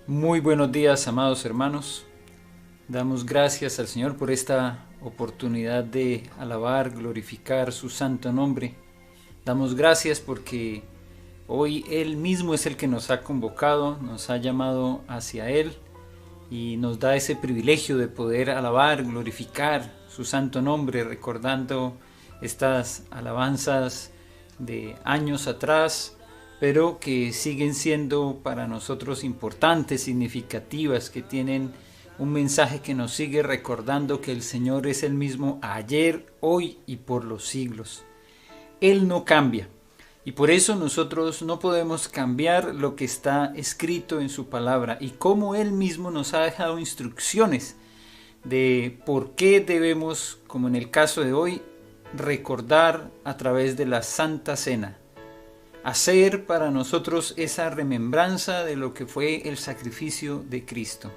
Muy buenos días, amados hermanos. Damos gracias al Señor por esta oportunidad de alabar, glorificar su santo nombre. Damos gracias porque hoy Él mismo es el que nos ha convocado, nos ha llamado hacia Él y nos da ese privilegio de poder alabar, glorificar su santo nombre, recordando estas alabanzas de años atrás, pero que siguen siendo para nosotros importantes, significativas, que tienen un mensaje que nos sigue recordando que el Señor es el mismo ayer, hoy y por los siglos. Él no cambia y por eso nosotros no podemos cambiar lo que está escrito en su palabra y cómo Él mismo nos ha dejado instrucciones de por qué debemos, como en el caso de hoy, recordar a través de la Santa Cena. Hacer para nosotros esa remembranza de lo que fue el sacrificio de Cristo.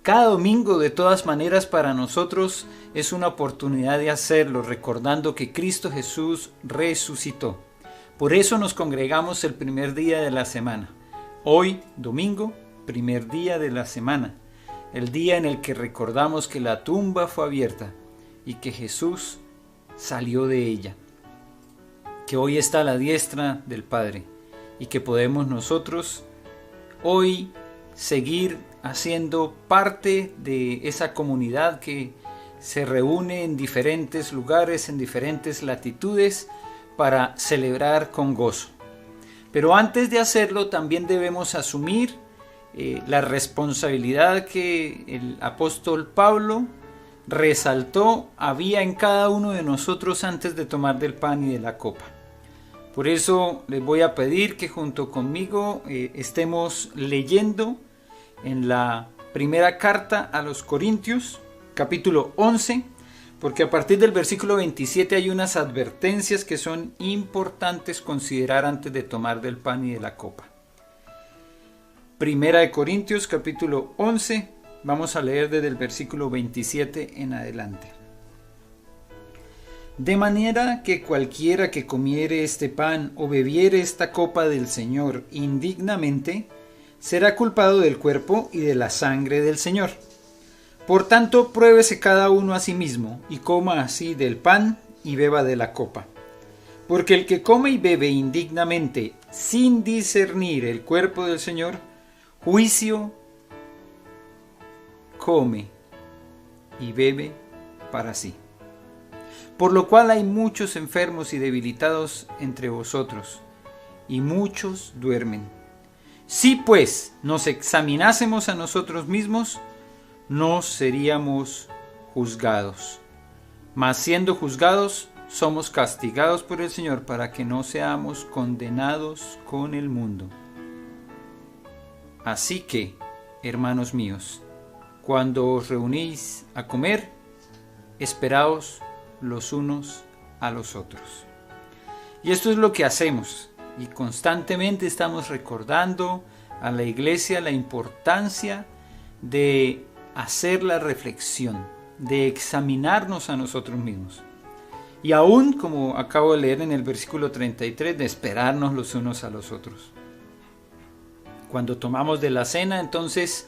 Cada domingo, de todas maneras, para nosotros es una oportunidad de hacerlo, recordando que Cristo Jesús resucitó. Por eso nos congregamos el primer día de la semana. Hoy, domingo, primer día de la semana. El día en el que recordamos que la tumba fue abierta y que Jesús salió de ella. Que hoy está a la diestra del Padre y que podemos nosotros hoy seguir haciendo parte de esa comunidad que se reúne en diferentes lugares, en diferentes latitudes para celebrar con gozo. Pero antes de hacerlo también debemos asumir la responsabilidad que el apóstol Pablo resaltó había en cada uno de nosotros antes de tomar del pan y de la copa. Por eso les voy a pedir que junto conmigo estemos leyendo en la primera carta a los Corintios, capítulo 11, porque a partir del versículo 27 hay unas advertencias que son importantes considerar antes de tomar del pan y de la copa. Primera de Corintios, capítulo 11, vamos a leer desde el versículo 27 en adelante. De manera que cualquiera que comiere este pan o bebiere esta copa del Señor indignamente, será culpado del cuerpo y de la sangre del Señor. Por tanto, pruébese cada uno a sí mismo, y coma así del pan y beba de la copa. Porque el que come y bebe indignamente, sin discernir el cuerpo del Señor, juicio come y bebe para sí. Por lo cual hay muchos enfermos y debilitados entre vosotros, y muchos duermen. Si pues nos examinásemos a nosotros mismos, no seríamos juzgados. Mas siendo juzgados, somos castigados por el Señor para que no seamos condenados con el mundo. Así que, hermanos míos, cuando os reunís a comer, esperaos los unos a los otros. Y esto es lo que hacemos y constantemente estamos recordando a la iglesia la importancia de hacer la reflexión, de examinarnos a nosotros mismos. Y aún, como acabo de leer en el versículo 33, de esperarnos los unos a los otros. Cuando tomamos de la cena, entonces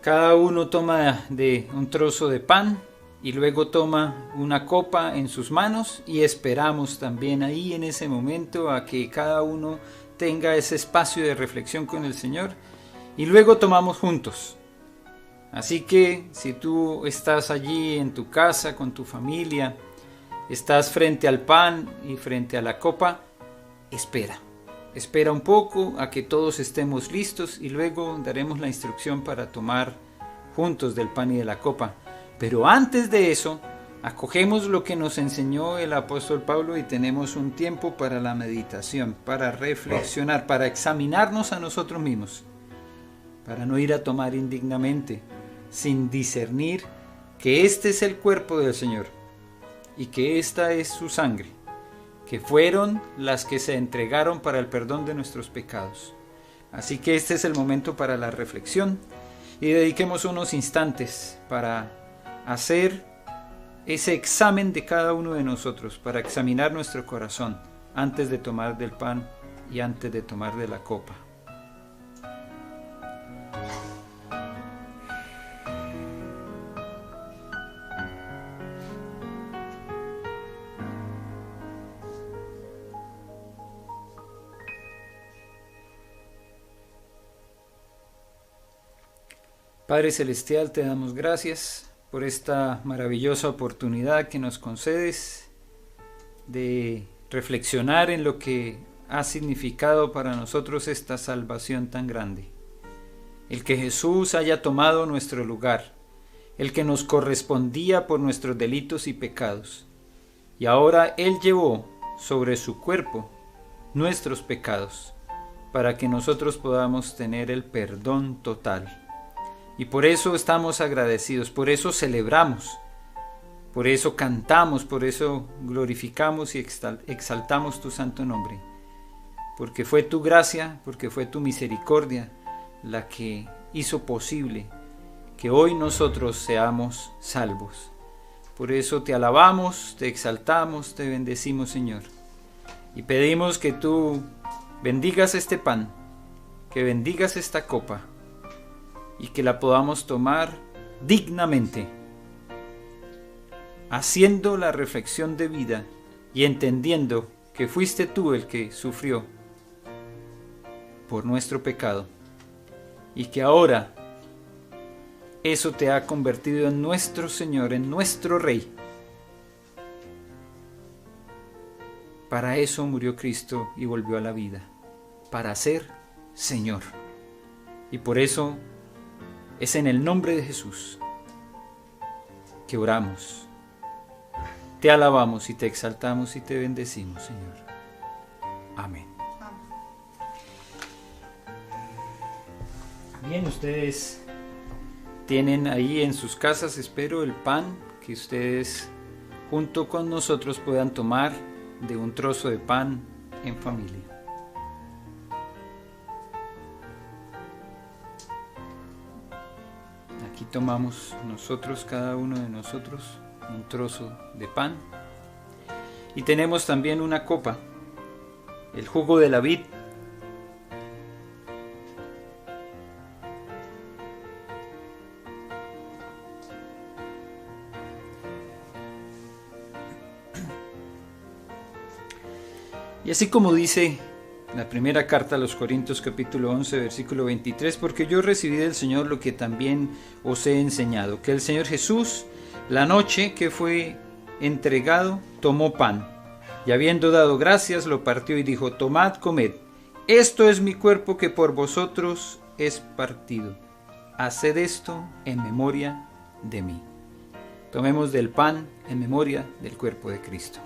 cada uno toma de un trozo de pan y luego toma una copa en sus manos y esperamos también ahí en ese momento a que cada uno tenga ese espacio de reflexión con el Señor y luego tomamos juntos. Así que si tú estás allí en tu casa con tu familia, estás frente al pan y frente a la copa, espera un poco a que todos estemos listos y luego daremos la instrucción para tomar juntos del pan y de la copa. Pero antes de eso, acogemos lo que nos enseñó el apóstol Pablo y tenemos un tiempo para la meditación, para reflexionar, para examinarnos a nosotros mismos, para no ir a tomar indignamente, sin discernir que este es el cuerpo del Señor y que esta es su sangre, que fueron las que se entregaron para el perdón de nuestros pecados. Así que este es el momento para la reflexión y dediquemos unos instantes para hacer ese examen de cada uno de nosotros, para examinar nuestro corazón antes de tomar del pan y antes de tomar de la copa. Padre Celestial, te damos gracias por esta maravillosa oportunidad que nos concedes de reflexionar en lo que ha significado para nosotros esta salvación tan grande. El que Jesús haya tomado nuestro lugar, el que nos correspondía por nuestros delitos y pecados, y ahora Él llevó sobre su cuerpo nuestros pecados, para que nosotros podamos tener el perdón total. Y por eso estamos agradecidos, por eso celebramos, por eso cantamos, por eso glorificamos y exaltamos tu santo nombre. Porque fue tu gracia, porque fue tu misericordia la que hizo posible que hoy nosotros seamos salvos. Por eso te alabamos, te exaltamos, te bendecimos, Señor. Y pedimos que tú bendigas este pan, que bendigas esta copa, y que la podamos tomar dignamente, haciendo la reflexión de vida y entendiendo que fuiste tú el que sufrió por nuestro pecado, y que ahora eso te ha convertido en nuestro Señor, en nuestro Rey. Para eso murió Cristo y volvió a la vida, para ser Señor. Y por eso es en el nombre de Jesús que oramos, te alabamos y te exaltamos y te bendecimos, Señor. Amén. Bien, ustedes tienen ahí en sus casas, espero, el pan que ustedes junto con nosotros puedan tomar de un trozo de pan en familia. Aquí tomamos nosotros, cada uno de nosotros, un trozo de pan. Y tenemos también una copa, el jugo de la vid. Y así como dice la primera carta a los Corintios capítulo 11 versículo 23, porque yo recibí del Señor lo que también os he enseñado, que el Señor Jesús, la noche que fue entregado, tomó pan, y habiendo dado gracias, lo partió y dijo: tomad, comed, esto es mi cuerpo que por vosotros es partido. Haced esto en memoria de mí. Tomemos del pan en memoria del cuerpo de Cristo.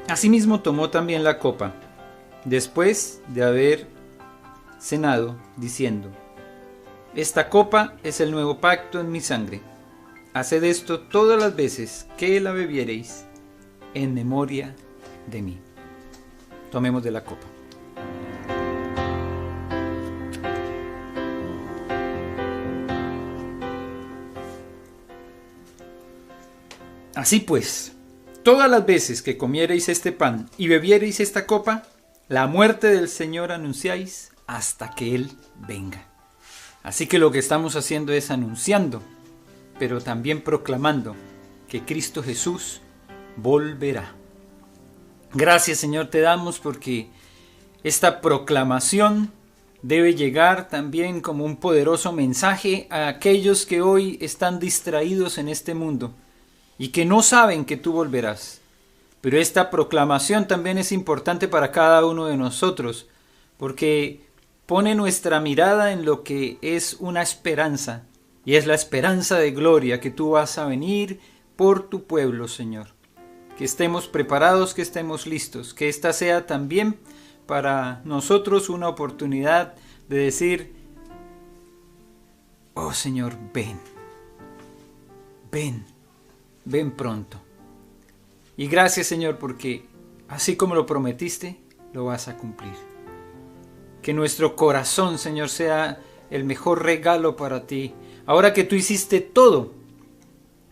Asimismo tomó también la copa, después de haber cenado, diciendo: esta copa es el nuevo pacto en mi sangre. Haced esto todas las veces que la bebiereis en memoria de mí. Tomemos de la copa. Así pues, todas las veces que comiereis este pan y bebiereis esta copa, la muerte del Señor anunciáis hasta que Él venga. Así que lo que estamos haciendo es anunciando, pero también proclamando que Cristo Jesús volverá. Gracias, Señor, te damos porque esta proclamación debe llegar también como un poderoso mensaje a aquellos que hoy están distraídos en este mundo y que no saben que tú volverás. Pero esta proclamación también es importante para cada uno de nosotros, porque pone nuestra mirada en lo que es una esperanza, y es la esperanza de gloria, que tú vas a venir por tu pueblo, Señor. Que estemos preparados, que estemos listos, que esta sea también para nosotros una oportunidad de decir: oh Señor, ven, ven. Ven pronto. Y gracias, Señor, porque así como lo prometiste, lo vas a cumplir. Que nuestro corazón, Señor, sea el mejor regalo para ti. Ahora que tú hiciste todo,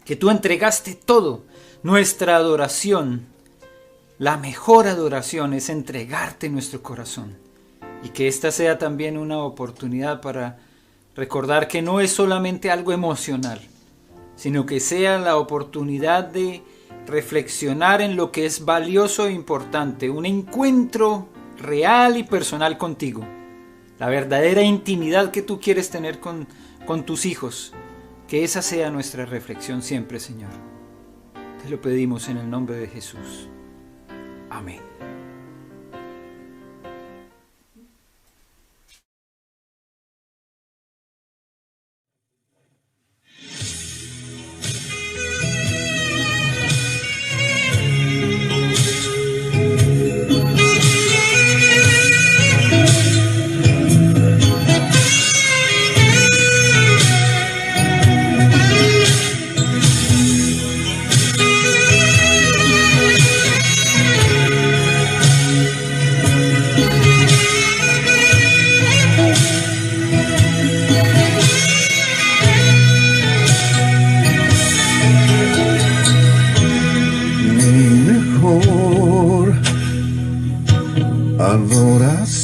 que tú entregaste todo, nuestra adoración la mejor adoración es entregarte nuestro corazón. Y que esta sea también una oportunidad para recordar que no es solamente algo emocional, sino que sea la oportunidad de reflexionar en lo que es valioso e importante, un encuentro real y personal contigo, la verdadera intimidad que tú quieres tener con tus hijos. Que esa sea nuestra reflexión siempre, Señor. Te lo pedimos en el nombre de Jesús. Amén.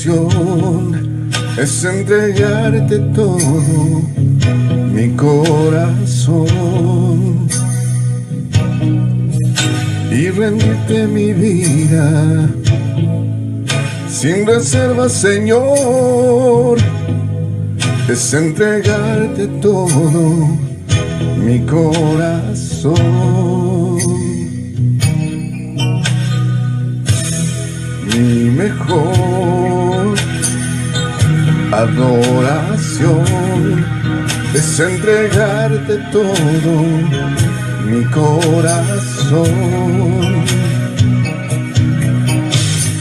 Adoración es entregarte todo mi corazón y rendirte mi vida sin reserva, Señor. Es entregarte todo mi corazón. Mi mejor adoración es entregarte todo mi corazón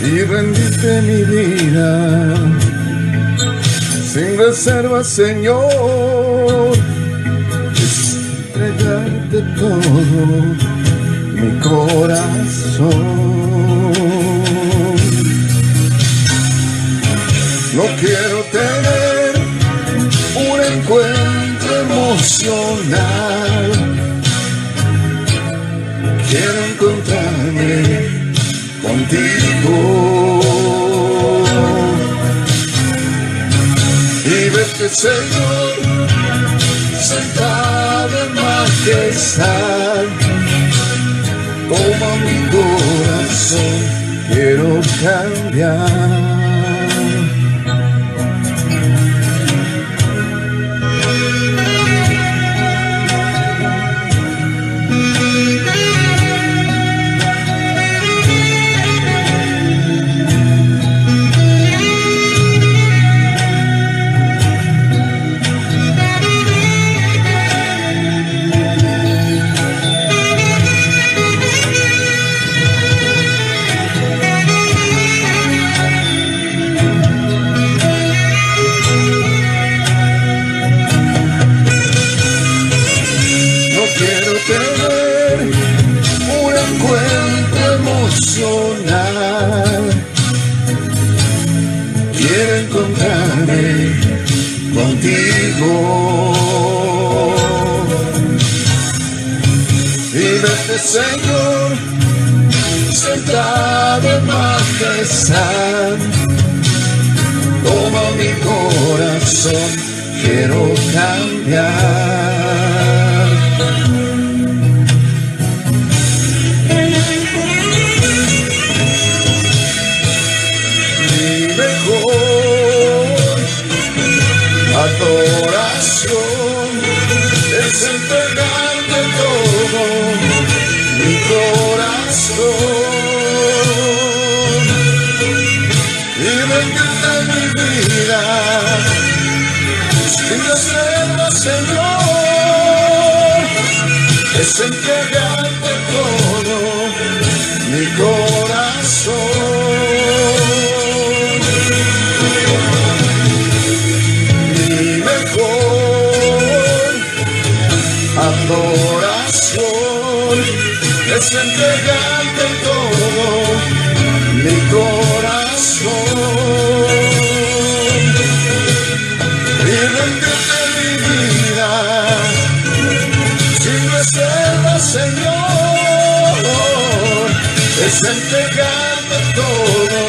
y rendirte mi vida sin reserva, Señor. Es entregarte todo mi corazón. No quiero tener un encuentro emocional. Quiero encontrarme contigo y verte, Señor, sentado en majestad. Toma mi corazón, quiero cambiar. Quiero encontrarme contigo y verte, Señor, sentado en majestad. Toma mi corazón, quiero cambiar. Adoración es entregarte todo mi corazón y rendirte mi vida sin reserva, Señor. Es entregarte todo mi corazón. Adoración es entregarte todo mi corazón y rendirte mi vida sin reserva, Señor. es entregarte todo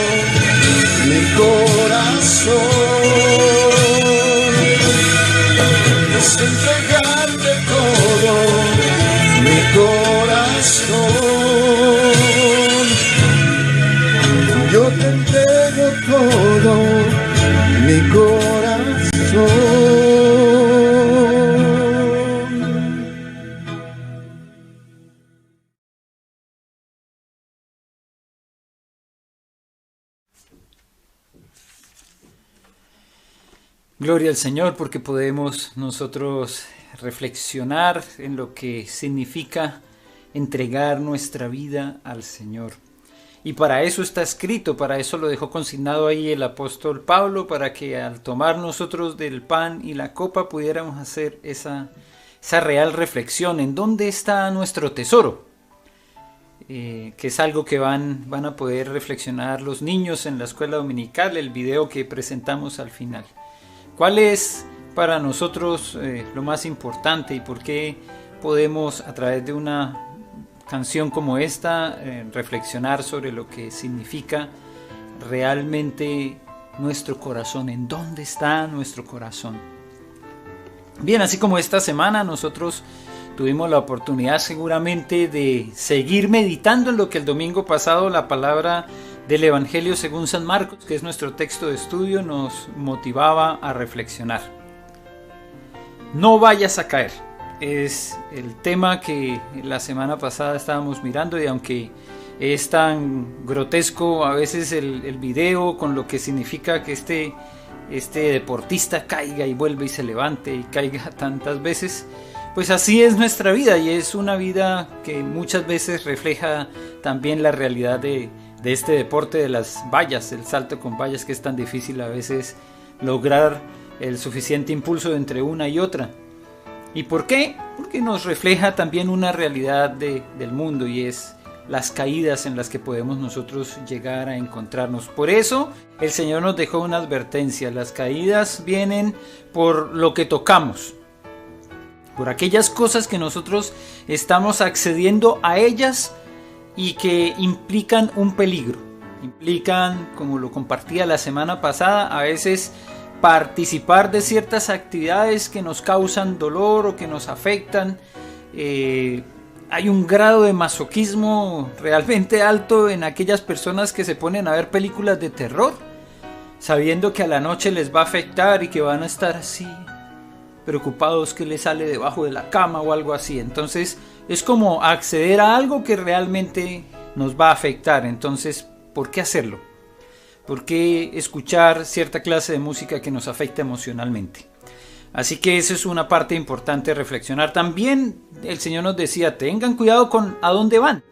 mi corazón, es entregarte todo mi corazón. Yo te entrego todo mi corazón. Gloria al Señor, porque podemos nosotros reflexionar en lo que significa entregar nuestra vida al Señor. Y para eso está escrito, para eso lo dejó consignado ahí el apóstol Pablo, para que al tomar nosotros del pan y la copa pudiéramos hacer esa real reflexión. ¿En dónde está nuestro tesoro? Que es algo que van a poder reflexionar los niños en la escuela dominical, el video que presentamos al final. ¿Cuál es para nosotros lo más importante y por qué podemos a través de una canción como esta reflexionar sobre lo que significa realmente nuestro corazón? ¿En dónde está nuestro corazón? Bien, así como esta semana nosotros tuvimos la oportunidad seguramente de seguir meditando en lo que el domingo pasado la palabra del Evangelio según San Marcos, que es nuestro texto de estudio, nos motivaba a reflexionar. No vayas a caer. Es el tema que la semana pasada estábamos mirando, y aunque es tan grotesco a veces el video con lo que significa que este deportista caiga y vuelve y se levante y caiga tantas veces, pues así es nuestra vida, y es una vida que muchas veces refleja también la realidad de este deporte de las vallas, el salto con vallas, que es tan difícil a veces lograr el suficiente impulso entre una y otra. ¿Y por qué? Porque nos refleja también una realidad del mundo, y es las caídas en las que podemos nosotros llegar a encontrarnos. Por eso el Señor nos dejó una advertencia: las caídas vienen por lo que tocamos, por aquellas cosas que nosotros estamos accediendo a ellas y que implican un peligro, implican, como lo compartía la semana pasada, a veces participar de ciertas actividades que nos causan dolor o que nos afectan. Hay un grado de masoquismo realmente alto en aquellas personas que se ponen a ver películas de terror, sabiendo que a la noche les va a afectar y que van a estar así, preocupados que les sale debajo de la cama o algo así. Entonces es como acceder a algo que realmente nos va a afectar. Entonces, ¿por qué hacerlo? ¿Por qué escuchar cierta clase de música que nos afecta emocionalmente? Así que esa es una parte importante de reflexionar. También el Señor nos decía: tengan cuidado con a dónde van,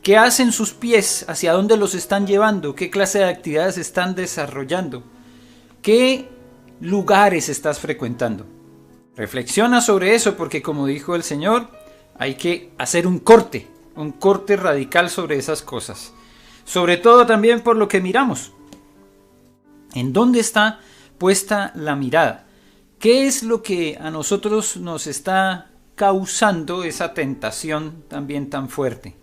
qué hacen sus pies, hacia dónde los están llevando, qué clase de actividades están desarrollando, qué lugares estás frecuentando. Reflexiona sobre eso, porque como dijo el Señor, hay que hacer un corte radical sobre esas cosas. Sobre todo también por lo que miramos. ¿En dónde está puesta la mirada? ¿Qué es lo que a nosotros nos está causando esa tentación también tan fuerte?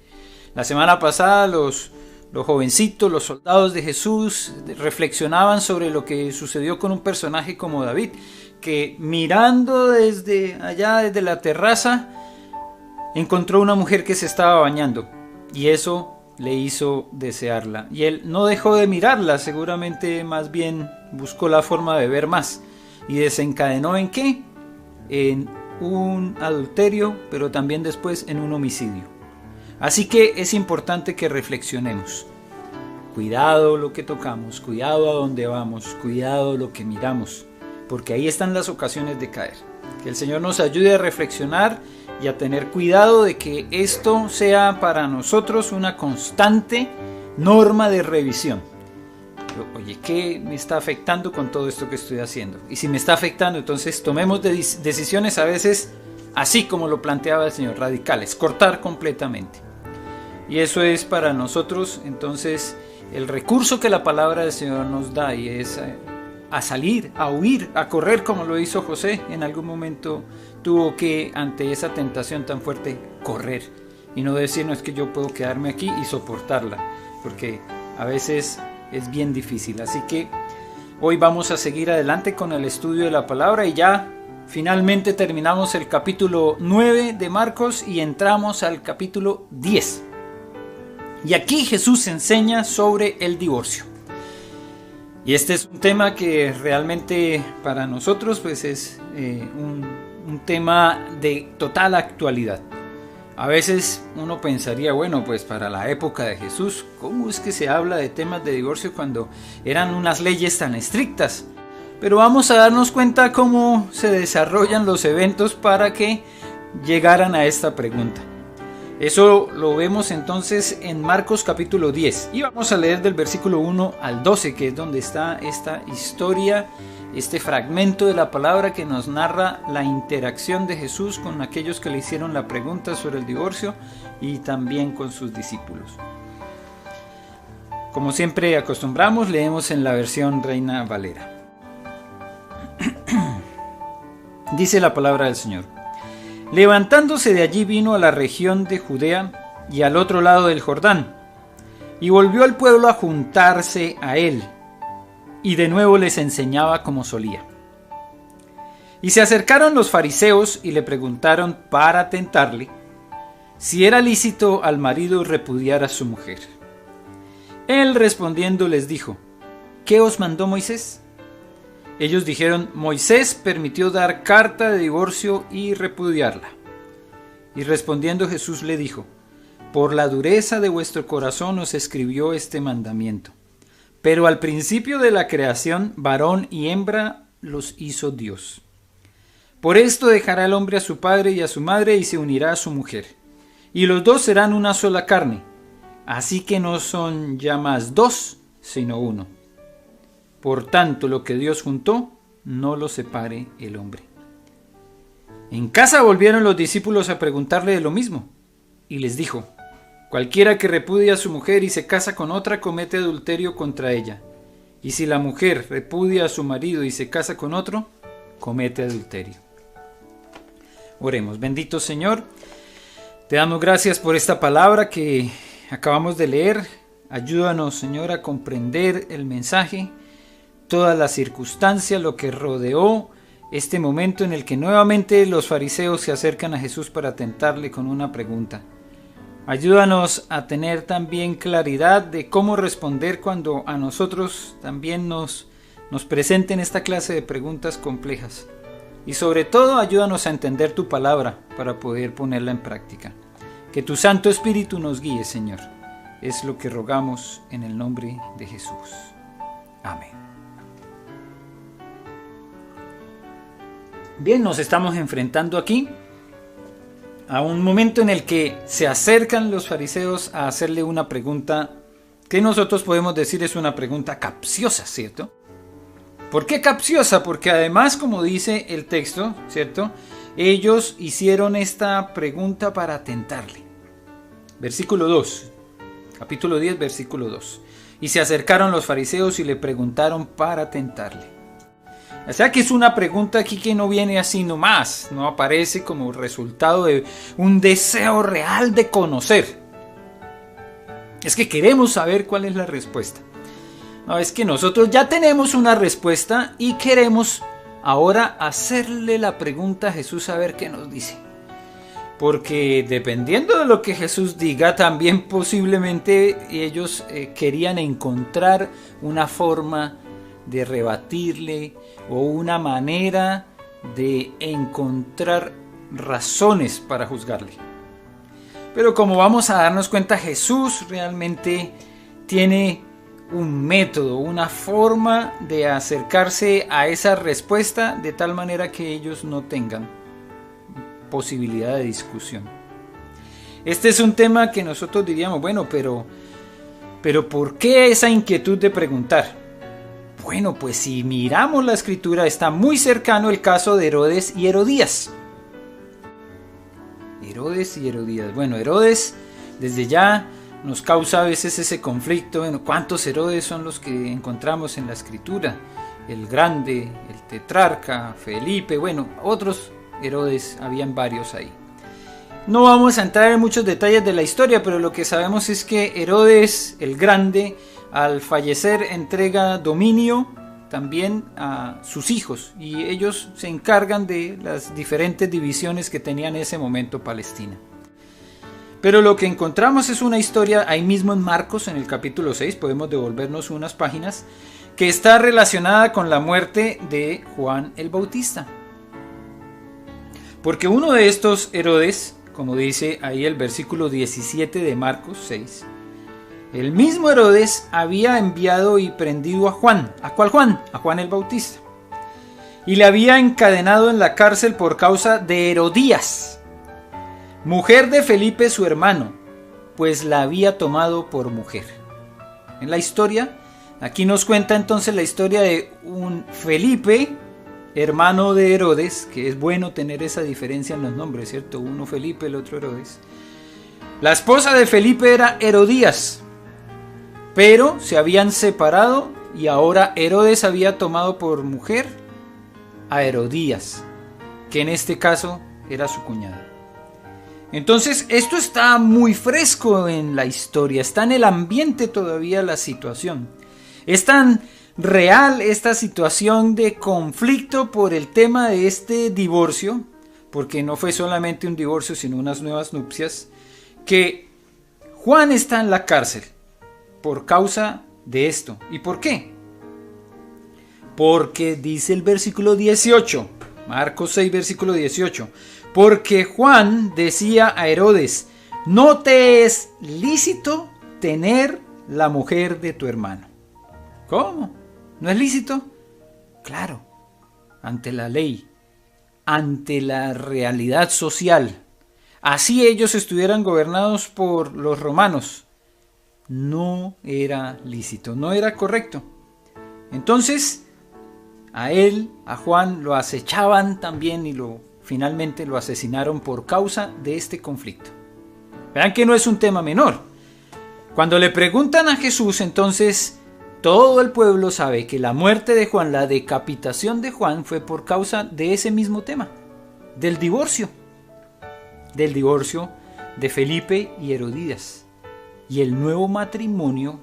La semana pasada los jovencitos, los soldados de Jesús, reflexionaban sobre lo que sucedió con un personaje como David, que mirando desde allá, desde la terraza, encontró una mujer que se estaba bañando, y eso le hizo desearla. Y él no dejó de mirarla, seguramente más bien buscó la forma de ver más. Y desencadenó ¿en qué? En un adulterio, pero también después en un homicidio. Así que es importante que reflexionemos. Cuidado lo que tocamos, cuidado a dónde vamos, cuidado lo que miramos, porque ahí están las ocasiones de caer. Que el Señor nos ayude a reflexionar y a tener cuidado de que esto sea para nosotros una constante norma de revisión. Oye, ¿qué me está afectando con todo esto que estoy haciendo? Y si me está afectando, entonces tomemos decisiones a veces así como lo planteaba el Señor, radicales, cortar completamente. Y eso es para nosotros entonces el recurso que la palabra del Señor nos da, y es a salir, a huir, a correr, como lo hizo José. En algún momento tuvo que, ante esa tentación tan fuerte, correr y no decir, no, es que yo puedo quedarme aquí y soportarla, porque a veces es bien difícil. Así que hoy vamos a seguir adelante con el estudio de la palabra y ya finalmente terminamos el capítulo 9 de Marcos y entramos al capítulo 10. Y aquí Jesús enseña sobre el divorcio. Y este es un tema que realmente para nosotros pues es un tema de total actualidad. A veces uno pensaría, bueno, pues para la época de Jesús, ¿cómo es que se habla de temas de divorcio cuando eran unas leyes tan estrictas? Pero vamos a darnos cuenta cómo se desarrollan los eventos para que llegaran a esta pregunta. Eso lo vemos entonces en Marcos capítulo 10 y vamos a leer del versículo 1 al 12, que es donde está esta historia, este fragmento de la palabra que nos narra la interacción de Jesús con aquellos que le hicieron la pregunta sobre el divorcio y también con sus discípulos. Como siempre acostumbramos, leemos en la versión Reina Valera. Dice la palabra del Señor: levantándose de allí vino a la región de Judea y al otro lado del Jordán, y volvió al pueblo a juntarse a él, y de nuevo les enseñaba como solía. Y se acercaron los fariseos y le preguntaron para tentarle si era lícito al marido repudiar a su mujer. Él respondiendo les dijo: ¿qué os mandó Moisés? Ellos dijeron: Moisés permitió dar carta de divorcio y repudiarla. Y respondiendo Jesús le dijo: por la dureza de vuestro corazón os escribió este mandamiento. Pero al principio de la creación, varón y hembra los hizo Dios. Por esto dejará el hombre a su padre y a su madre y se unirá a su mujer, y los dos serán una sola carne. Así que no son ya más dos, sino uno. Por tanto, lo que Dios juntó, no lo separe el hombre. En casa volvieron los discípulos a preguntarle de lo mismo, y les dijo: cualquiera que repudia a su mujer y se casa con otra comete adulterio contra ella. Y si la mujer repudia a su marido y se casa con otro, comete adulterio. Oremos. Bendito Señor, te damos gracias por esta palabra que acabamos de leer. Ayúdanos, Señor, a comprender el mensaje, toda la circunstancia, lo que rodeó este momento en el que nuevamente los fariseos se acercan a Jesús para tentarle con una pregunta. Ayúdanos a tener también claridad de cómo responder cuando a nosotros también nos presenten esta clase de preguntas complejas. Y sobre todo, ayúdanos a entender tu palabra para poder ponerla en práctica. Que tu Santo Espíritu nos guíe, Señor. Es lo que rogamos en el nombre de Jesús. Amén. Bien, nos estamos enfrentando aquí a un momento en el que se acercan los fariseos a hacerle una pregunta que nosotros podemos decir es una pregunta capciosa, ¿cierto? ¿Por qué capciosa? Porque además, como dice el texto, ¿cierto? Ellos hicieron esta pregunta para tentarle. Versículo 2, capítulo 10, versículo 2. Y se acercaron los fariseos y le preguntaron para tentarle. O sea que es una pregunta aquí que no viene así nomás, no aparece como resultado de un deseo real de conocer. Es que queremos saber cuál es la respuesta. No, es que nosotros ya tenemos una respuesta y queremos ahora hacerle la pregunta a Jesús a ver qué nos dice. Porque dependiendo de lo que Jesús diga, también posiblemente ellos querían encontrar una forma de rebatirle o una manera de encontrar razones para juzgarle. Pero como vamos a darnos cuenta, Jesús realmente tiene un método, una forma de acercarse a esa respuesta de tal manera que ellos no tengan posibilidad de discusión. Este es un tema que nosotros diríamos, bueno, pero ¿por qué esa inquietud de preguntar? Bueno, pues si miramos la escritura está muy cercano el caso de Herodes y Herodías. Herodes y Herodías. Bueno, Herodes desde ya nos causa a veces ese conflicto. Bueno, ¿cuántos Herodes son los que encontramos en la escritura? El grande, el tetrarca, Felipe, bueno, otros Herodes, habían varios ahí. No vamos a entrar en muchos detalles de la historia, pero lo que sabemos es que Herodes el Grande, al fallecer, entrega dominio también a sus hijos, y ellos se encargan de las diferentes divisiones que tenía en ese momento Palestina. Pero lo que encontramos es una historia ahí mismo en Marcos, en el capítulo 6, podemos devolvernos unas páginas, que está relacionada con la muerte de Juan el Bautista. Porque uno de estos Herodes, como dice ahí el versículo 17 de Marcos 6, el mismo Herodes había enviado y prendido a Juan. ¿A cuál Juan? A Juan el Bautista. Y le había encadenado en la cárcel por causa de Herodías, mujer de Felipe su hermano, pues la había tomado por mujer. En la historia, aquí nos cuenta entonces la historia de un Felipe, hermano de Herodes, que es bueno tener esa diferencia en los nombres, ¿cierto? Uno Felipe, el otro Herodes. La esposa de Felipe era Herodías, pero se habían separado y ahora Herodes había tomado por mujer a Herodías, que en este caso era su cuñada. Entonces esto está muy fresco en la historia, está en el ambiente todavía la situación. Es tan real esta situación de conflicto por el tema de este divorcio, porque no fue solamente un divorcio sino unas nuevas nupcias, que Juan está en la cárcel por causa de esto. ¿Y por qué? Porque dice el versículo 18, Marcos 6 versículo 18, porque Juan decía a Herodes, no te es lícito tener la mujer de tu hermano. ¿Cómo? ¿No es lícito? Claro, ante la ley, ante la realidad social, así ellos estuvieran gobernados por los romanos, no era lícito, no era correcto. Entonces, a él, a Juan, lo acechaban también y finalmente lo asesinaron por causa de este conflicto. Vean que no es un tema menor. Cuando le preguntan a Jesús, entonces, todo el pueblo sabe que la muerte de Juan, la decapitación de Juan, fue por causa de ese mismo tema, del divorcio de Felipe y Herodías, y el nuevo matrimonio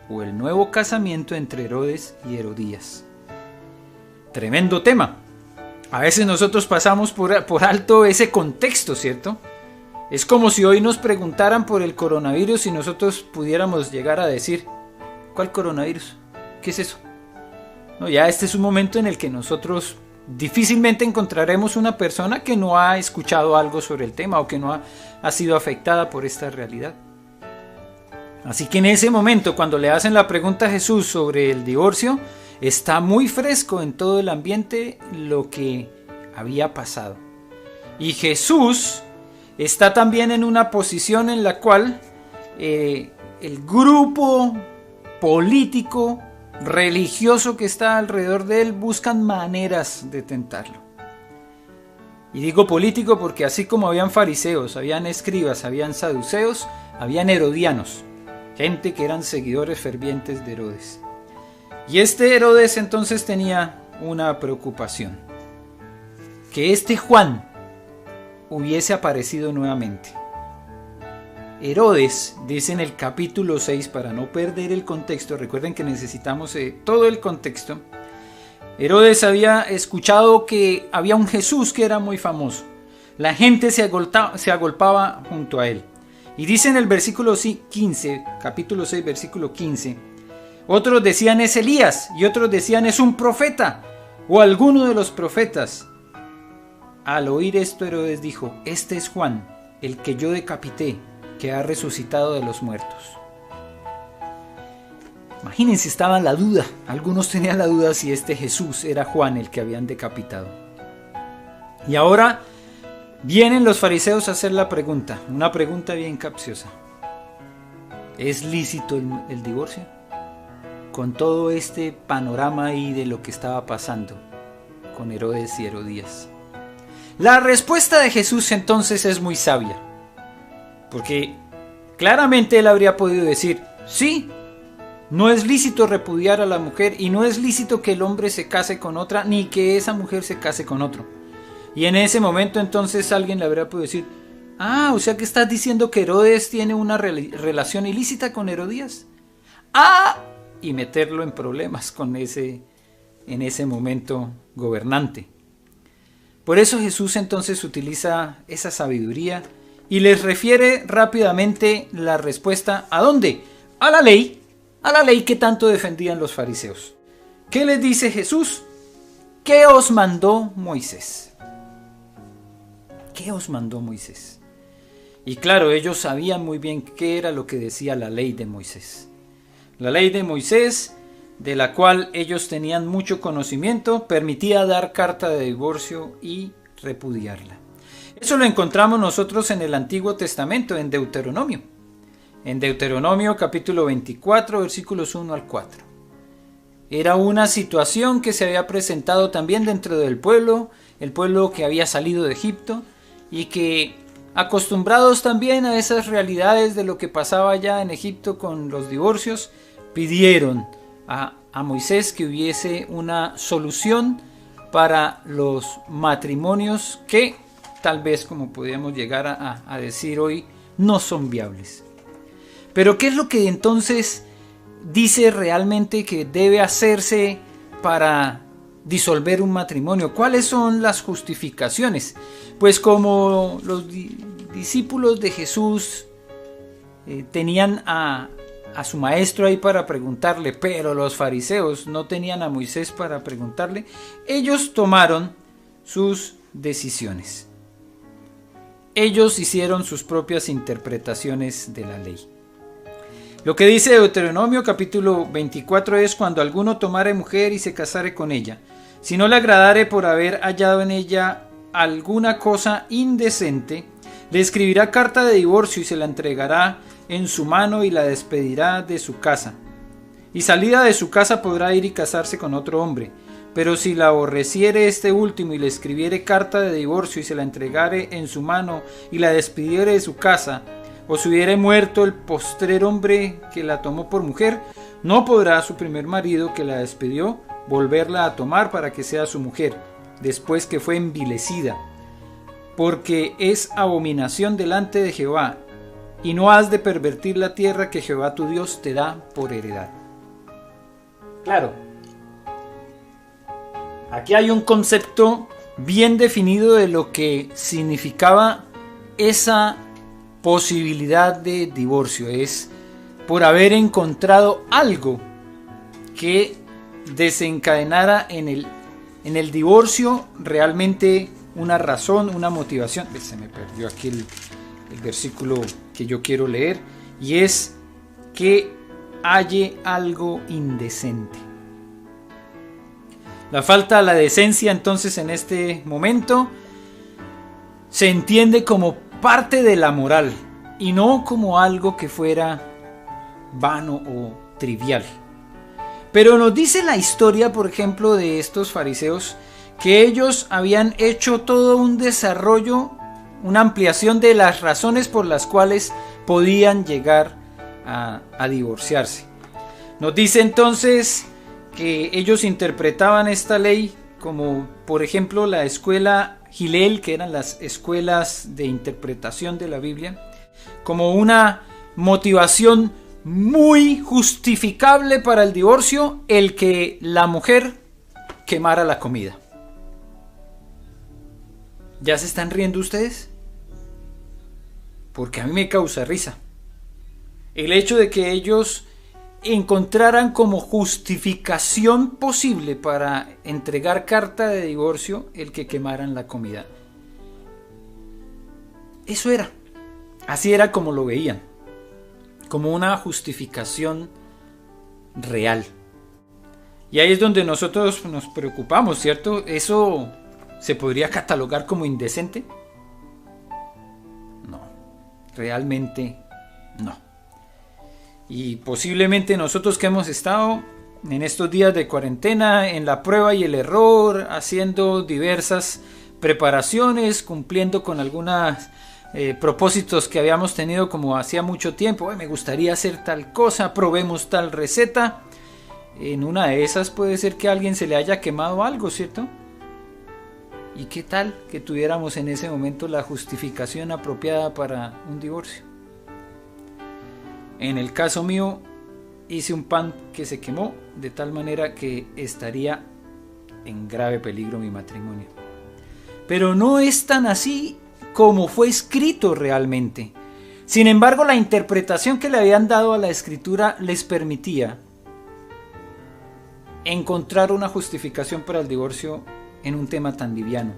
o el nuevo casamiento entre Herodes y Herodías. Tremendo tema. A veces nosotros pasamos por alto ese contexto, ¿cierto? Es como si hoy nos preguntaran por el coronavirus y nosotros pudiéramos llegar a decir, ¿cuál coronavirus? ¿Qué es eso? No, ya este es un momento en el que nosotros difícilmente encontraremos una persona que no ha escuchado algo sobre el tema o que no ha sido afectada por esta realidad. Así que en ese momento, cuando le hacen la pregunta a Jesús sobre el divorcio, está muy fresco en todo el ambiente lo que había pasado. Y Jesús está también en una posición en la cual el grupo político, religioso que está alrededor de él buscan maneras de tentarlo. Y digo político porque así como habían fariseos, habían escribas, habían saduceos, habían herodianos, gente que eran seguidores fervientes de Herodes. Y este Herodes entonces tenía una preocupación, que este Juan hubiese aparecido nuevamente. Herodes, dice en el capítulo 6, para no perder el contexto, recuerden que necesitamos todo el contexto. Herodes había escuchado que había un Jesús que era muy famoso. La gente se agolpaba junto a él. Y dice en el versículo 15, capítulo 6, versículo 15, otros decían es Elías y otros decían es un profeta o alguno de los profetas. Al oír esto, Herodes dijo, este es Juan, el que yo decapité, que ha resucitado de los muertos. Imagínense, estaba en la duda. Algunos tenían la duda si este Jesús era Juan el que habían decapitado. Y ahora vienen los fariseos a hacer la pregunta, una pregunta bien capciosa. ¿Es lícito el divorcio? Con todo este panorama ahí de lo que estaba pasando con Herodes y Herodías. La respuesta de Jesús entonces es muy sabia. Porque claramente él habría podido decir, sí, no es lícito repudiar a la mujer y no es lícito que el hombre se case con otra ni que esa mujer se case con otro. Y en ese momento entonces alguien le habría podido decir, Ah, o sea que estás diciendo que Herodes tiene una relación ilícita con Herodías. Y meterlo en problemas con en ese momento gobernante. Por eso Jesús entonces utiliza esa sabiduría y les refiere rápidamente la respuesta ¿a dónde? A la ley que tanto defendían los fariseos. ¿Qué les dice Jesús? ¿Qué os mandó Moisés? ¿Qué os mandó Moisés? Y claro, ellos sabían muy bien qué era lo que decía la ley de Moisés. La ley de Moisés, de la cual ellos tenían mucho conocimiento, permitía dar carta de divorcio y repudiarla. Eso lo encontramos nosotros en el Antiguo Testamento, en Deuteronomio. En Deuteronomio capítulo 24, versículos 1 al 4. Era una situación que se había presentado también dentro del pueblo, el pueblo que había salido de Egipto, y que, acostumbrados también a esas realidades de lo que pasaba allá en Egipto con los divorcios, pidieron a Moisés que hubiese una solución para los matrimonios que tal vez, como podríamos llegar a decir hoy, no son viables. Pero ¿qué es lo que entonces dice realmente que debe hacerse para disolver un matrimonio? ¿Cuáles son las justificaciones? Pues como los discípulos de Jesús tenían a su maestro ahí para preguntarle, pero los fariseos no tenían a Moisés para preguntarle, ellos tomaron sus decisiones. Ellos hicieron sus propias interpretaciones de la ley. Lo que dice Deuteronomio capítulo 24 es: cuando alguno tomare mujer y se casare con ella, si no le agradare por haber hallado en ella alguna cosa indecente, le escribirá carta de divorcio y se la entregará en su mano y la despedirá de su casa. Y salida de su casa podrá ir y casarse con otro hombre. Pero si la aborreciere este último y le escribiere carta de divorcio y se la entregare en su mano y la despidiere de su casa, o si hubiere muerto el postrer hombre que la tomó por mujer, no podrá su primer marido que la despidió volverla a tomar para que sea su mujer, después que fue envilecida, porque es abominación delante de Jehová, y no has de pervertir la tierra que Jehová tu Dios te da por heredad. Claro, aquí hay un concepto bien definido de lo que significaba esa posibilidad de divorcio. Es por haber encontrado algo que desencadenara en el divorcio realmente una razón, una motivación. Se me perdió aquí el versículo que yo quiero leer, y es que halle algo indecente. La falta de la decencia entonces en este momento se entiende como parte de la moral y no como algo que fuera vano o trivial. Pero nos dice la historia, por ejemplo, de estos fariseos, que ellos habían hecho todo un desarrollo, una ampliación de las razones por las cuales podían llegar a divorciarse. Nos dice entonces que ellos interpretaban esta ley como, por ejemplo, la escuela Hillel, que eran las escuelas de interpretación de la Biblia, como una motivación muy justificable para el divorcio, el que la mujer quemara la comida. ¿Ya se están riendo ustedes? Porque a mí me causa risa el hecho de que ellos encontraran como justificación posible para entregar carta de divorcio el que quemaran la comida. Eso era, así era como lo veían, como una justificación real. Y ahí es donde nosotros nos preocupamos, ¿cierto? ¿Eso se podría catalogar como indecente? No, realmente no. Y posiblemente nosotros que hemos estado en estos días de cuarentena, en la prueba y el error, haciendo diversas preparaciones, cumpliendo con algunos propósitos que habíamos tenido como hacía mucho tiempo, me gustaría hacer tal cosa, probemos tal receta. En una de esas puede ser que a alguien se le haya quemado algo, ¿cierto? ¿Y qué tal que tuviéramos en ese momento la justificación apropiada para un divorcio? En el caso mío, hice un pan que se quemó de tal manera que estaría en grave peligro mi matrimonio. Pero no es tan así como fue escrito realmente. Sin embargo, la interpretación que le habían dado a la escritura les permitía encontrar una justificación para el divorcio en un tema tan liviano.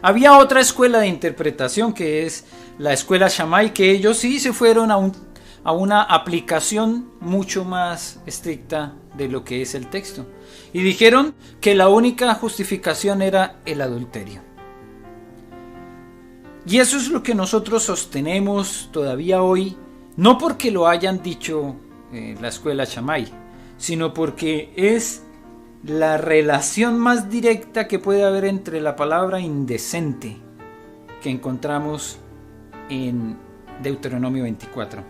Había otra escuela de interpretación que es la escuela Shammai, que ellos sí se fueron a una aplicación mucho más estricta de lo que es el texto. Y dijeron que la única justificación era el adulterio. Y eso es lo que nosotros sostenemos todavía hoy, no porque lo hayan dicho la escuela Shammai, sino porque es la relación más directa que puede haber entre la palabra indecente que encontramos en Deuteronomio 24.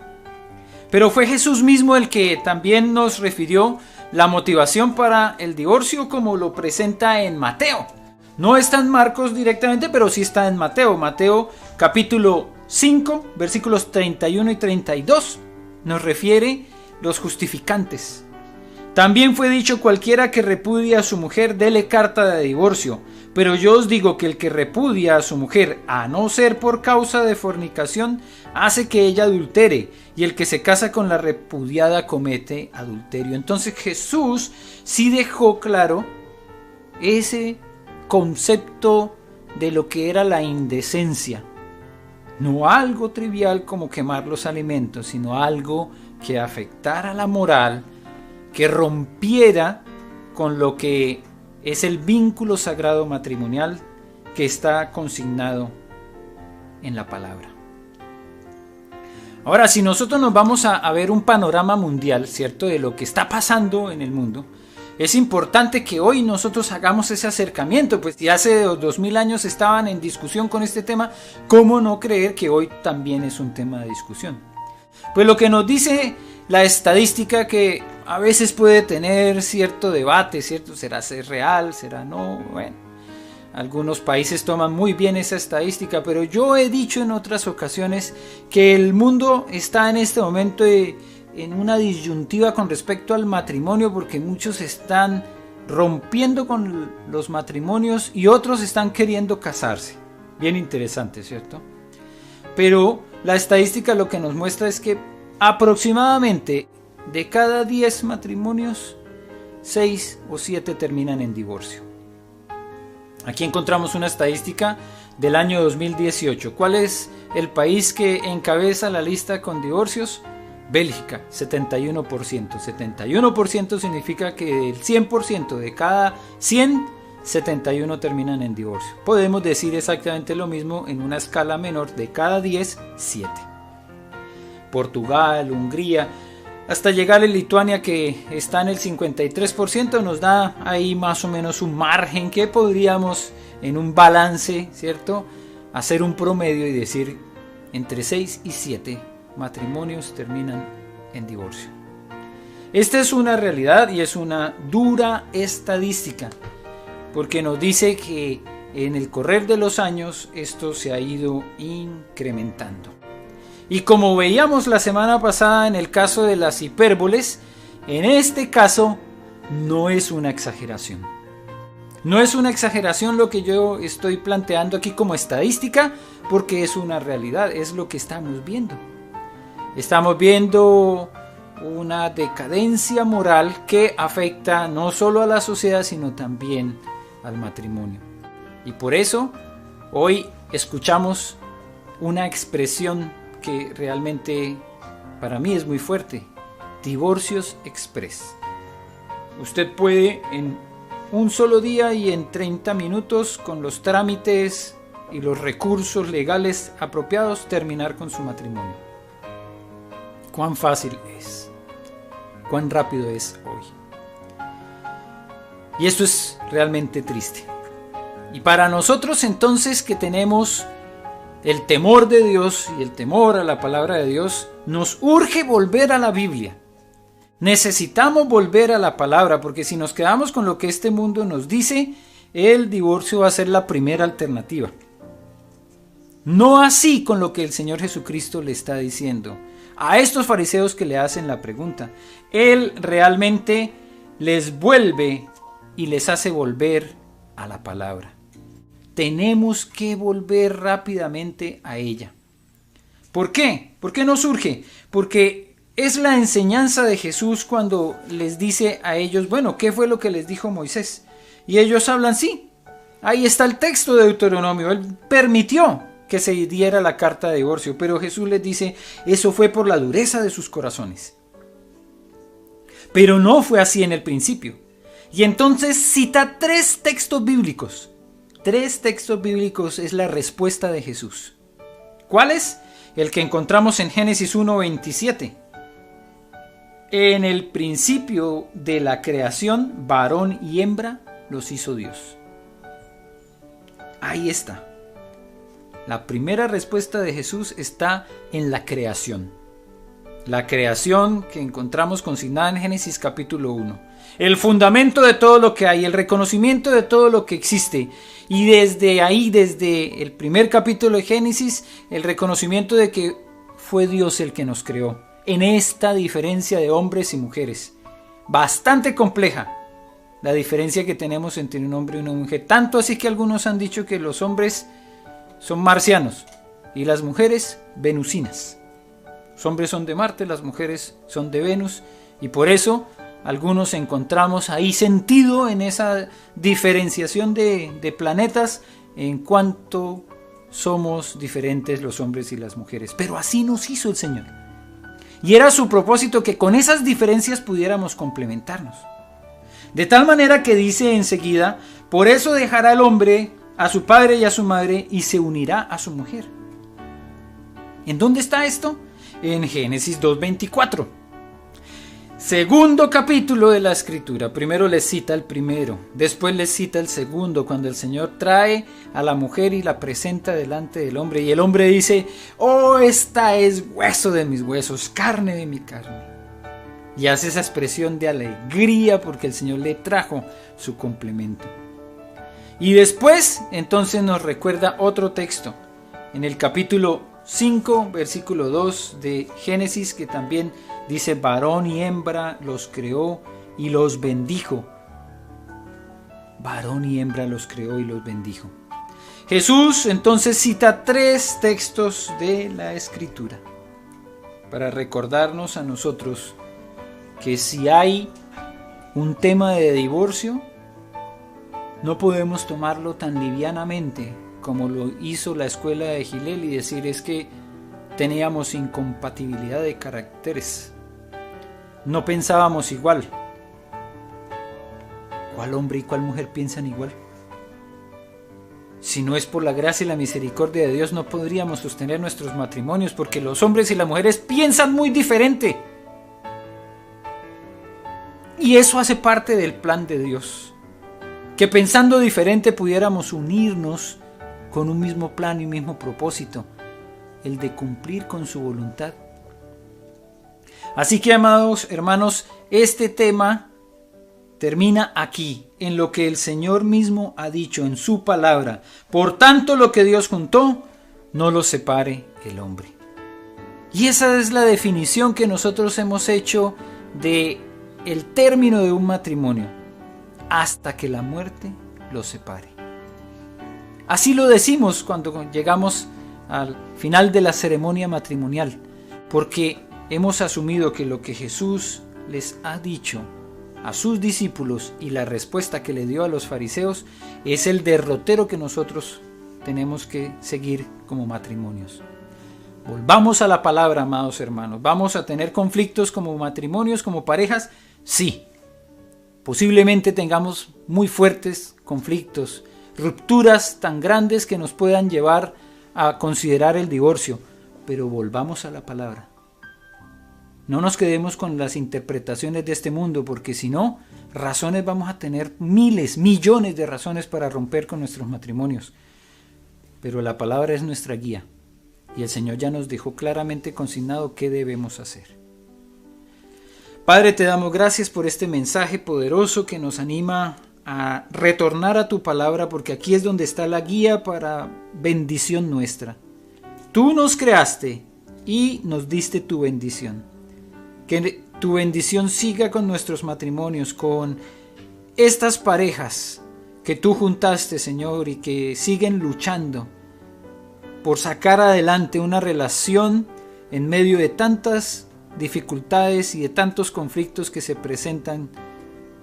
Pero fue Jesús mismo el que también nos refirió la motivación para el divorcio, como lo presenta en Mateo. No está en Marcos directamente, pero sí está en Mateo. Mateo capítulo 5, versículos 31 y 32 nos refiere los justificantes. También fue dicho: cualquiera que repudia a su mujer, dele carta de divorcio. Pero yo os digo que el que repudia a su mujer, a no ser por causa de fornicación, hace que ella adultere, y el que se casa con la repudiada comete adulterio. Entonces Jesús sí dejó claro ese concepto de lo que era la indecencia. No algo trivial como quemar los alimentos, sino algo que afectara la moral, que rompiera con lo que es el vínculo sagrado matrimonial que está consignado en la palabra. Ahora, si nosotros nos vamos a ver un panorama mundial, ¿cierto?, de lo que está pasando en el mundo, es importante que hoy nosotros hagamos ese acercamiento, pues si hace 2000 años estaban en discusión con este tema, ¿cómo no creer que hoy también es un tema de discusión? Pues lo que nos dice la estadística, que a veces puede tener cierto debate, ¿cierto? ¿Será real? ¿Será no? Bueno, algunos países toman muy bien esa estadística, pero yo he dicho en otras ocasiones que el mundo está en este momento en una disyuntiva con respecto al matrimonio, porque muchos están rompiendo con los matrimonios y otros están queriendo casarse. Bien interesante, ¿cierto? Pero la estadística lo que nos muestra es que aproximadamente de cada 10 matrimonios, 6 o 7 terminan en divorcio. Aquí encontramos una estadística del año 2018. ¿Cuál es el país que encabeza la lista con divorcios? Bélgica, 71%. 71% significa que del 100% de cada 100, 71 terminan en divorcio. Podemos decir exactamente lo mismo en una escala menor: de cada 10, 7. Portugal, Hungría, hasta llegar a Lituania, que está en el 53%, nos da ahí más o menos un margen que podríamos, en un balance, ¿cierto?, hacer un promedio y decir entre 6 y 7 matrimonios terminan en divorcio. Esta es una realidad y es una dura estadística, porque nos dice que en el correr de los años esto se ha ido incrementando. Y como veíamos la semana pasada en el caso de las hipérboles, en este caso no es una exageración. No es una exageración lo que yo estoy planteando aquí como estadística, porque es una realidad, es lo que estamos viendo. Estamos viendo una decadencia moral que afecta no solo a la sociedad, sino también al matrimonio. Y por eso hoy escuchamos una expresión que realmente para mí es muy fuerte: divorcios express. Usted puede en un solo día y en 30 minutos, con los trámites y los recursos legales apropiados, terminar con su matrimonio. ¿Cuán fácil es? ¿Cuán rápido es hoy? Y esto es realmente triste. Y para nosotros entonces, que tenemos el temor de Dios y el temor a la palabra de Dios, nos urge volver a la Biblia. Necesitamos volver a la palabra, porque si nos quedamos con lo que este mundo nos dice, el divorcio va a ser la primera alternativa. No así con lo que el Señor Jesucristo le está diciendo a estos fariseos que le hacen la pregunta. Él realmente les vuelve y les hace volver a la palabra. Tenemos que volver rápidamente a ella. ¿Por qué? ¿Por qué no surge? Porque es la enseñanza de Jesús cuando les dice a ellos, bueno, ¿qué fue lo que les dijo Moisés? Y ellos hablan, sí, ahí está el texto de Deuteronomio, él permitió que se diera la carta de divorcio, pero Jesús les dice, eso fue por la dureza de sus corazones. Pero no fue así en el principio. Y entonces cita tres textos bíblicos. Tres textos bíblicos es la respuesta de Jesús. ¿Cuáles? El que encontramos en Génesis 1:27. En el principio de la creación, varón y hembra los hizo Dios. Ahí está. La primera respuesta de Jesús está en la creación. La creación que encontramos consignada en Génesis capítulo 1. El fundamento de todo lo que hay, el reconocimiento de todo lo que existe. Y desde ahí, desde el primer capítulo de Génesis, el reconocimiento de que fue Dios el que nos creó. En esta diferencia de hombres y mujeres. Bastante compleja la diferencia que tenemos entre un hombre y una mujer. Tanto así que algunos han dicho que los hombres son marcianos y las mujeres venusinas. Los hombres son de Marte, las mujeres son de Venus, y por eso algunos encontramos ahí sentido en esa diferenciación de planetas en cuanto somos diferentes los hombres y las mujeres. Pero así nos hizo el Señor. Y era su propósito que con esas diferencias pudiéramos complementarnos. De tal manera que dice enseguida, por eso dejará el hombre a su padre y a su madre y se unirá a su mujer. ¿En dónde está esto? En Génesis 2:24. Segundo capítulo de la escritura. Primero les cita el primero, después les cita el segundo, cuando el Señor trae a la mujer y la presenta delante del hombre. Y el hombre dice, oh, esta es hueso de mis huesos, carne de mi carne. Y hace esa expresión de alegría porque el Señor le trajo su complemento. Y después entonces nos recuerda otro texto en el capítulo 5 versículo 2 de Génesis, que también dice, varón y hembra los creó y los bendijo. Varón y hembra los creó y los bendijo. Jesús entonces cita tres textos de la escritura para recordarnos a nosotros que si hay un tema de divorcio, no podemos tomarlo tan livianamente como lo hizo la escuela de Gilel y decir es que teníamos incompatibilidad de caracteres. No pensábamos igual. ¿Cuál hombre y cuál mujer piensan igual? Si no es por la gracia y la misericordia de Dios, no podríamos sostener nuestros matrimonios, porque los hombres y las mujeres piensan muy diferente. Y eso hace parte del plan de Dios. Que pensando diferente pudiéramos unirnos con un mismo plan y un mismo propósito, el de cumplir con su voluntad. Así que, amados hermanos, este tema termina aquí, en lo que el Señor mismo ha dicho en su palabra. Por tanto, lo que Dios juntó, no lo separe el hombre. Y esa es la definición que nosotros hemos hecho de el término de un matrimonio, hasta que la muerte los separe. Así lo decimos cuando llegamos al final de la ceremonia matrimonial, porque hemos asumido que lo que Jesús les ha dicho a sus discípulos y la respuesta que le dio a los fariseos es el derrotero que nosotros tenemos que seguir como matrimonios. Volvamos a la palabra, amados hermanos. ¿Vamos a tener conflictos como matrimonios, como parejas? Sí. Posiblemente tengamos muy fuertes conflictos, rupturas tan grandes que nos puedan llevar a considerar el divorcio, pero volvamos a la palabra. No nos quedemos con las interpretaciones de este mundo, porque si no, razones vamos a tener miles, millones de razones para romper con nuestros matrimonios. Pero la palabra es nuestra guía y el Señor ya nos dejó claramente consignado qué debemos hacer. Padre, te damos gracias por este mensaje poderoso que nos anima a retornar a tu palabra, porque aquí es donde está la guía para bendición nuestra. Tú nos creaste y nos diste tu bendición. Que tu bendición siga con nuestros matrimonios, con estas parejas que tú juntaste, Señor, y que siguen luchando por sacar adelante una relación en medio de tantas dificultades y de tantos conflictos que se presentan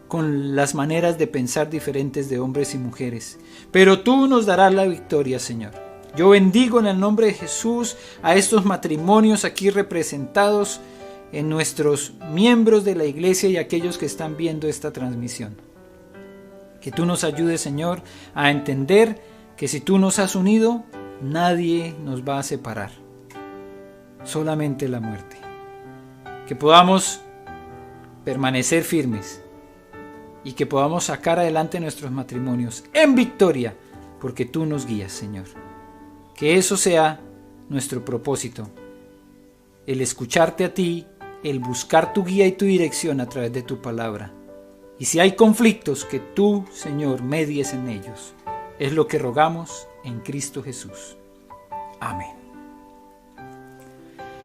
con las maneras de pensar diferentes de hombres y mujeres. Pero tú nos darás la victoria, Señor. Yo bendigo en el nombre de Jesús a estos matrimonios aquí representados, en nuestros miembros de la iglesia y aquellos que están viendo esta transmisión. Que tú nos ayudes, Señor, a entender que si tú nos has unido, nadie nos va a separar, solamente la muerte. Que podamos permanecer firmes y que podamos sacar adelante nuestros matrimonios en victoria, porque tú nos guías, Señor. Que eso sea nuestro propósito, el escucharte a ti, el buscar tu guía y tu dirección a través de tu palabra. Y si hay conflictos, que tú, Señor, medies en ellos. Es lo que rogamos en Cristo Jesús. Amén.